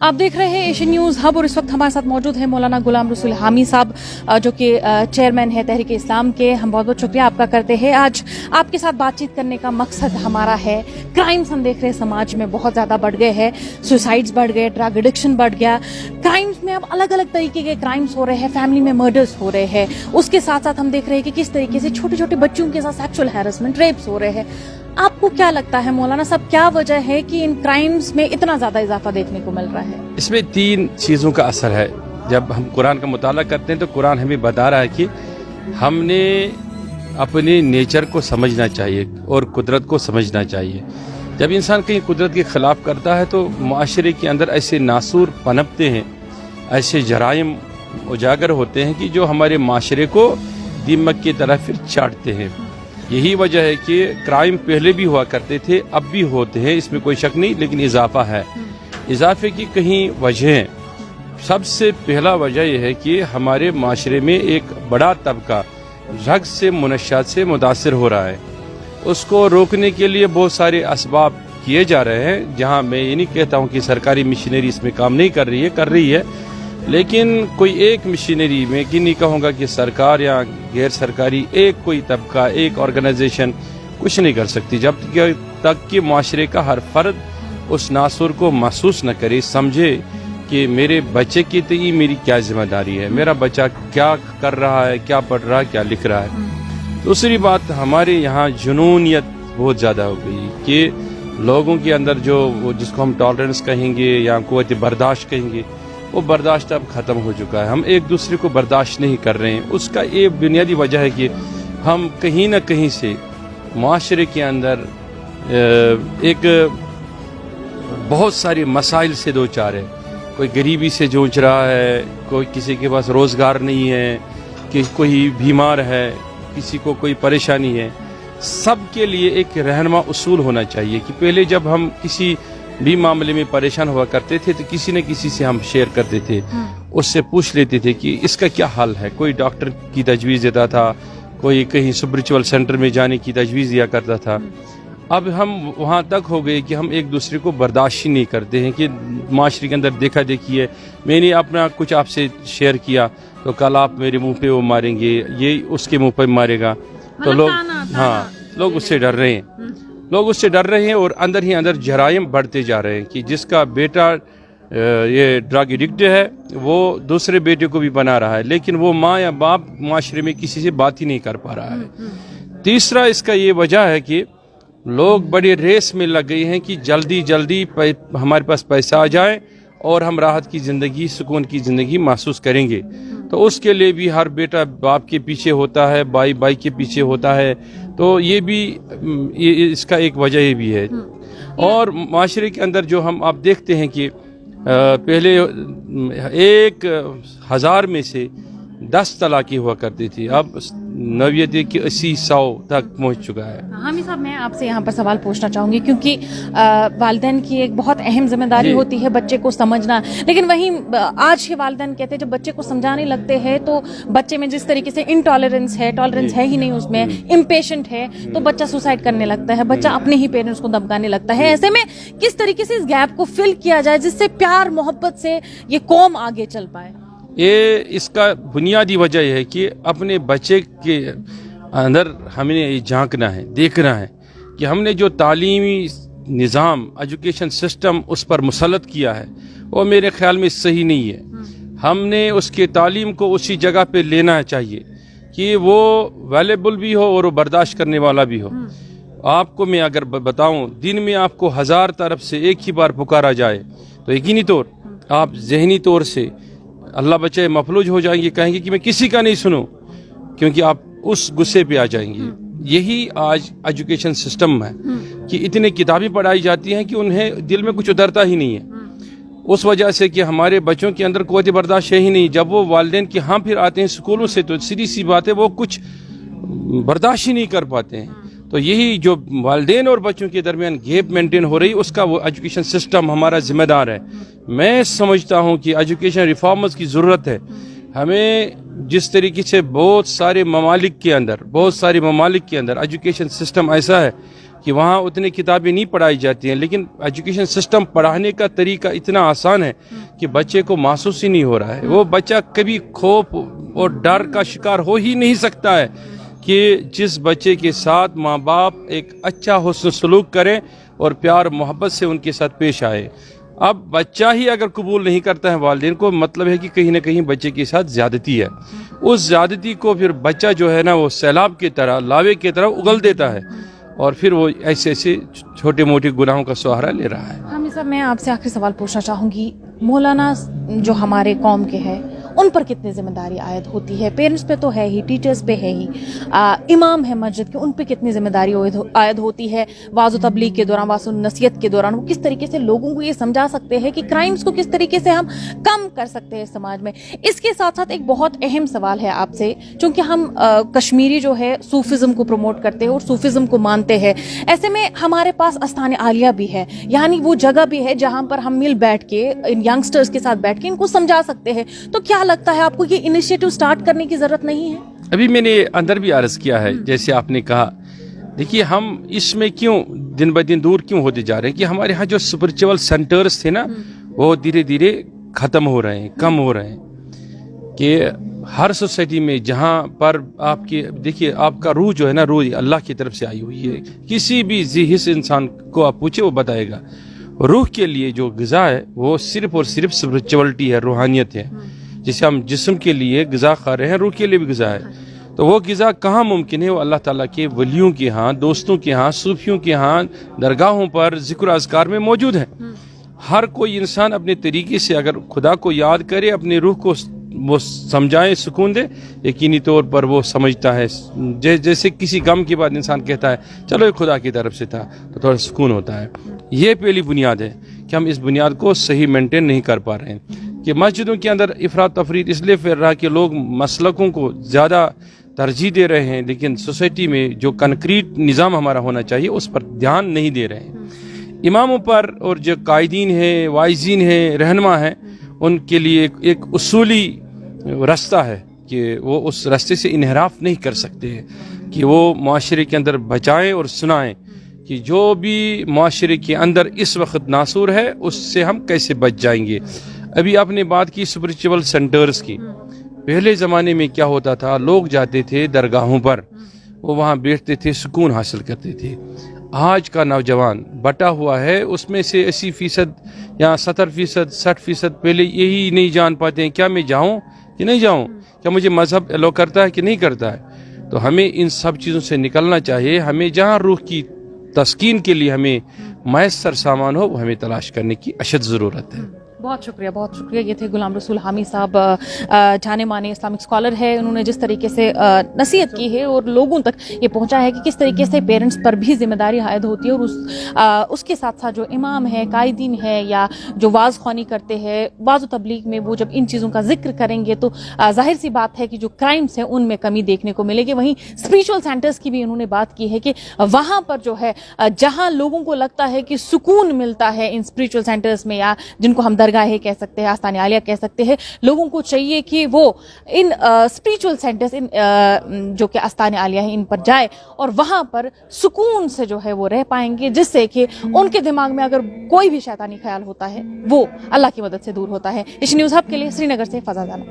आप देख रहे हैं एशियन न्यूज़ हब और इस वक्त हमारे साथ मौजूद है मौलाना गुलाम रसूल हामी साहब, जो कि चेयरमैन है तहरीक इस्लाम के। हम बहुत बहुत शुक्रिया आपका करते हैं। आज आपके साथ बातचीत करने का मकसद हमारा है, क्राइम्स हम देख रहे हैं समाज में बहुत ज़्यादा बढ़ गए हैं, सुसाइड्स बढ़ गए, ड्रग एडिक्शन बढ़ गया, क्राइम्स में अब अलग अलग तरीके के क्राइम्स हो रहे हैं, फैमिली में मर्डर्स हो रहे हैं। उसके साथ साथ हम देख रहे हैं कि किस तरीके से छोटे छोटे बच्चों के साथ सेक्सुअल हैरेसमेंट, रेप्स हो रहे हैं। आपको क्या लगता है मौलाना साहब, क्या वजह है कि इन क्राइम्स में इतना ज्यादा इजाफा देखने को मिल रहा है? इसमें 3 चीज़ों का असर है। जब हम कुरान का मुताला करते हैं तो कुरान हमें बता रहा है कि हमने अपने नेचर को समझना चाहिए और कुदरत को समझना चाहिए। जब इंसान कहीं कुदरत के खिलाफ करता है तो माशरे के अंदर ऐसे नासूर पनपते हैं, ऐसे जराइम उजागर होते हैं कि जो हमारे माशरे को दीमक की तरह फिर चाटते हैं। यही वजह है कि क्राइम पहले भी हुआ करते थे, अब भी होते हैं, इसमें कोई शक नहीं, लेकिन इजाफा है। इजाफे की कहीं वजह, सबसे पहला वजह यह है कि हमारे माशरे में एक बड़ा तबका ड्रग्स से, मुनश्शात से मुतासिर हो रहा है। उसको रोकने के लिए बहुत सारे असबाब किए जा रहे हैं, जहां मैं ये नहीं कहता हूं कि सरकारी मशीनरी इसमें काम नहीं कर रही है, कर रही है, लेकिन कोई एक मशीनरी में कि नहीं कहूँगा कि सरकार या गैर सरकारी एक कोई तबका, एक ऑर्गेनाइजेशन कुछ नहीं कर सकती जब तक कि माशरे का हर फर्द उस नासुर को महसूस न करे, समझे कि मेरे बच्चे की तय मेरी क्या जिम्मेदारी है, मेरा बच्चा क्या कर रहा है, क्या पढ़ रहा है, क्या लिख रहा है। दूसरी बात, हमारे यहाँ जुनूनियत बहुत ज़्यादा हो गई कि लोगों के अंदर जो जिसको हम टॉलरेंस कहेंगे या कुव्वत बर्दाश्त कहेंगे, वो बर्दाश्त अब ख़त्म हो चुका है। हम एक दूसरे को बर्दाश्त नहीं कर रहे हैं। उसका एक बुनियादी वजह है कि हम कहीं ना कहीं से माशरे के अंदर एक बहुत सारे मसाइल से दो चार है। कोई गरीबी से जूझ रहा है, कोई किसी के पास रोज़गार नहीं है, कि कोई बीमार है, किसी को कोई परेशानी है। सब के लिए एक रहनुमा उसूल होना चाहिए कि पहले जब हम किसी भी मामले में परेशान हुआ करते थे तो किसी न किसी से हम शेयर करते थे, उससे पूछ लेते थे कि इसका क्या हाल है। कोई डॉक्टर की तजवीज़ देता था, कोई कहीं स्पिरिचुअल सेंटर में जाने की तजवीज़ दिया करता था। अब हम वहाँ तक हो गए कि हम एक दूसरे को बर्दाश्त ही नहीं करते हैं कि माशरे के अंदर देखा देखी है, मैंने अपना कुछ आपसे शेयर किया तो कल आप मेरे मुंह पे वो मारेंगे, ये उसके मुंह पे मारेगा, तो लोग लोग उससे डर रहे हैं। लोग उससे डर रहे हैं और अंदर ही अंदर जराइम बढ़ते जा रहे हैं कि जिसका बेटा ये ड्रग एडिक्ट है वो दूसरे बेटे को भी बना रहा है, लेकिन वो माँ या बाप माशरे में किसी से बात ही नहीं कर पा रहा है। तीसरा इसका ये वजह है कि लोग बड़े रेस में लग गए हैं कि जल्दी जल्दी हमारे पास पैसा आ जाए और हम राहत की ज़िंदगी, सुकून की ज़िंदगी महसूस करेंगे। तो उसके लिए भी हर बेटा बाप के पीछे होता है, भाई के पीछे होता है। तो ये भी इसका एक वजह ये भी है। और माशरे के अंदर जो आप देखते हैं कि पहले 1000 में से 10 तलाक़ें हुआ करती थी, अब 90 की 80-100 तक पहुंच चुका है। हामी साहब, मैं आपसे यहाँ पर सवाल पूछना चाहूँगी क्योंकि वालिदैन की एक बहुत अहम जिम्मेदारी होती है बच्चे को समझना, लेकिन वहीं आज के वालिदैन कहते हैं जब बच्चे को समझाने लगते हैं तो बच्चे में जिस तरीके से इनटॉलरेंस है, टॉलरेंस है ही नहीं उसमें, इम्पेशेंट है, तो बच्चा सुसाइड करने लगता है, बच्चा अपने ही पेरेंट्स को दबकाने लगता है। ऐसे में किस तरीके से इस गैप को फिल किया जाए जिससे प्यार मोहब्बत से ये कौम आगे चल पाए? ये इसका बुनियादी वजह यह है कि अपने बच्चे के अंदर हमें ये झांकना है, देखना है कि हमने जो तालीमी निज़ाम, एजुकेशन सिस्टम उस पर मुसल्लत किया है वो मेरे ख्याल में सही नहीं है। हमने उसके तालीम को उसी जगह पे लेना चाहिए कि वो वैल्यूएबल भी हो और वो बर्दाश्त करने वाला भी हो। आपको मैं अगर बताऊं, दिन में आपको 1000 तरफ से एक ही बार पुकारा जाए तो यकीनी तौर आप जहनी तौर से अल्लाह बचाए मफलूज हो जाएंगे, कहेंगे कि मैं किसी का नहीं सुनूं, क्योंकि आप उस गुस्से पे आ जाएंगे। यही आज एजुकेशन सिस्टम है कि इतनी किताबें पढ़ाई जाती हैं कि उन्हें दिल में कुछ उतरता ही नहीं है। उस वजह से कि हमारे बच्चों के अंदर क़ुव्वत बर्दाश्त है ही नहीं। जब वो वालिदैन के यहाँ फिर आते हैं स्कूलों से तो सीधी सी बात है वो कुछ बर्दाश्त ही नहीं कर पाते हैं। तो यही जो वालिदैन और बच्चों के दरमियान गैप मेंटेन हो रही, उसका वो एजुकेशन सिस्टम हमारा जिम्मेदार है। मैं समझता हूँ कि एजुकेशन रिफॉर्म्स की ज़रूरत है। हमें जिस तरीके से बहुत सारे ममालिक के अंदर एजुकेशन सिस्टम ऐसा है کہ وہاں اتنی کتابیں نہیں پڑھائی جاتی ہیں، لیکن ایجوکیشن سسٹم پڑھانے کا طریقہ اتنا آسان ہے کہ بچے کو محسوس ہی نہیں ہو رہا ہے. وہ بچہ کبھی خوف اور ڈر کا شکار ہو ہی نہیں سکتا ہے کہ جس بچے کے ساتھ ماں باپ ایک اچھا حسن سلوک کریں اور پیار محبت سے ان کے ساتھ پیش آئے. اب بچہ ہی اگر قبول نہیں کرتا ہے والدین کو، مطلب ہے کہ کہیں نہ کہیں بچے کے ساتھ زیادتی ہے. اس زیادتی کو پھر بچہ جو ہے نا وہ سیلاب کی طرح، لاوے کی طرح اگل دیتا ہے، اور پھر وہ ایسے ایسے چھوٹے موٹے گناہوں کا سہارا لے رہا ہے. حامد صاحب، میں آپ سے آخری سوال پوچھنا چاہوں گی، مولانا جو ہمارے قوم کے ہیں ان پر کتنی ذمہ داری عائد ہوتی ہے؟ پیرنٹس پہ تو ہے ہی، ٹیچرز پہ ہے ہی، امام ہے مسجد کے، ان پہ کتنی ذمہ داری عائد ہوتی ہے؟ واعظ و تبلیغ کے دوران، واعظ و نصیحت کے دوران وہ کس طریقے سے لوگوں کو یہ سمجھا سکتے ہیں کہ کرائمز کو کس طریقے سے ہم کم کر سکتے ہیں سماج میں؟ اس کے ساتھ ساتھ ایک بہت اہم سوال ہے آپ سے، چونکہ ہم کشمیری جو ہے صوفزم کو پروموٹ کرتے ہیں اور صوفزم کو مانتے ہیں، ایسے میں ہمارے پاس آستان عالیہ بھی ہے، یعنی وہ جگہ بھی ہے جہاں پر ہم مل بیٹھ کے ان ینگسٹرز کے ساتھ بیٹھ کے ان کو سمجھا سکتے ہیں. تو کیا لگتا ہے آپ کو یہ انیشیٹو سٹارٹ کرنے کی ضرورت نہیں ہے؟ ابھی میں نے اندر بھی عرض کیا ہے، جیسے آپ نے کہا، دیکھیے ہم اس میں کیوں دن بہ دن دور کیوں ہوتے جا رہے ہیں کہ ہمارے ہاں جو اسپرچول سینٹرز تھے نا وہ دھیرے دھیرے ختم ہو رہے ہیں، کم ہو رہے ہیں. کہ ہر سوسائٹی میں جہاں پر آپ کی دیکھیے آپ کا روح جو ہے نا، روح اللہ کی طرف سے آئی ہوئی ہے. کسی بھی ذی حس انسان کو آپ پوچھے وہ بتائے گا روح کے لیے جو غذا ہے وہ صرف اور صرف اسپرچولیٹی ہے، روحانیت ہے. جسے ہم جسم کے لیے غذا کھا رہے ہیں، روح کے لیے بھی غذا ہے. تو وہ غذا کہاں ممکن ہے؟ وہ اللہ تعالیٰ کے ولیوں کے ہاں، دوستوں کے ہاں، صوفیوں کے ہاں، درگاہوں پر ذکر و اذکار میں موجود ہے. ہر کوئی انسان اپنے طریقے سے اگر خدا کو یاد کرے، اپنے روح کو وہ سمجھائے، سکون دے، یقینی طور پر وہ سمجھتا ہے. جیسے کسی غم کے بعد انسان کہتا ہے چلو یہ خدا کی طرف سے تھا، تو تھوڑا سکون ہوتا ہے. یہ پہلی بنیاد ہے کہ ہم اس بنیاد کو صحیح مینٹین نہیں کر پا رہے ہیں. کہ مسجدوں کے اندر افراد تفرید اس لیے پھیل رہا کہ لوگ مسلکوں کو زیادہ ترجیح دے رہے ہیں، لیکن سوسائٹی میں جو کنکریٹ نظام ہمارا ہونا چاہیے اس پر دھیان نہیں دے رہے ہیں. اماموں پر اور جو قائدین ہیں، واعظین ہیں، رہنما ہیں، ان کے لیے ایک اصولی راستہ ہے کہ وہ اس راستے سے انحراف نہیں کر سکتے ہیں، کہ وہ معاشرے کے اندر بچائیں اور سنائیں کہ جو بھی معاشرے کے اندر اس وقت ناصور ہے اس سے ہم کیسے بچ جائیں گے. ابھی آپ نے بات کی اسپرچول سینٹرز کی. پہلے زمانے میں کیا ہوتا تھا، لوگ جاتے تھے درگاہوں پر، وہ وہاں بیٹھتے تھے، سکون حاصل کرتے تھے. آج کا نوجوان بٹا ہوا ہے، اس میں سے 80% یا 70%، 60% پہلے یہی نہیں جان پاتے ہیں کیا میں جاؤں کہ نہیں جاؤں، کیا مجھے مذہب ایلو کرتا ہے کہ نہیں کرتا ہے. تو ہمیں ان سب چیزوں سے نکلنا چاہیے. ہمیں جہاں روح کی تسکین کے لیے ہمیں میسر سامان ہو وہ ہمیں تلاش کرنے کی اشد ضرورت ہے. بہت شکریہ، بہت شکریہ. یہ تھے غلام رسول حامی صاحب، جانے مانے اسلامک اسکالر ہے. انہوں نے جس طریقے سے نصیحت کی ہے اور لوگوں تک یہ پہنچا ہے کہ کس طریقے سے پیرنٹس پر بھی ذمہ داری عائد ہوتی ہے، اور اس کے ساتھ ساتھ جو امام ہے، قائدین ہے، یا جو واعظ خوانی کرتے ہیں، واعظ و تبلیغ میں وہ جب ان چیزوں کا ذکر کریں گے تو ظاہر سی بات ہے کہ جو کرائمس ہیں ان میں کمی دیکھنے کو ملے گی. وہیں اسپریچول سینٹرز کی بھی انہوں نے بات کی ہے کہ وہاں پر جو ہے جہاں لوگوں کو لگتا ہے کہ سکون ملتا ہے ان اسپریچول سینٹرز میں، یا جن کو ہم درگاہیں کہہ سکتے ہیں، آستان عالیہ کہہ سکتے ہیں، لوگوں کو چاہیے کہ وہ ان اسپریچول سینٹرز، ان جو کہ آستان عالیہ ہیں، ان پر جائے اور وہاں پر سکون سے جو ہے وہ رہ پائیں گے، جس سے کہ ان کے دماغ میں اگر کوئی بھی شیطانی خیال ہوتا ہے وہ اللہ کی مدد سے دور ہوتا ہے. ایشین نیوز ہب کے لیے سری نگر سے فضا جانا.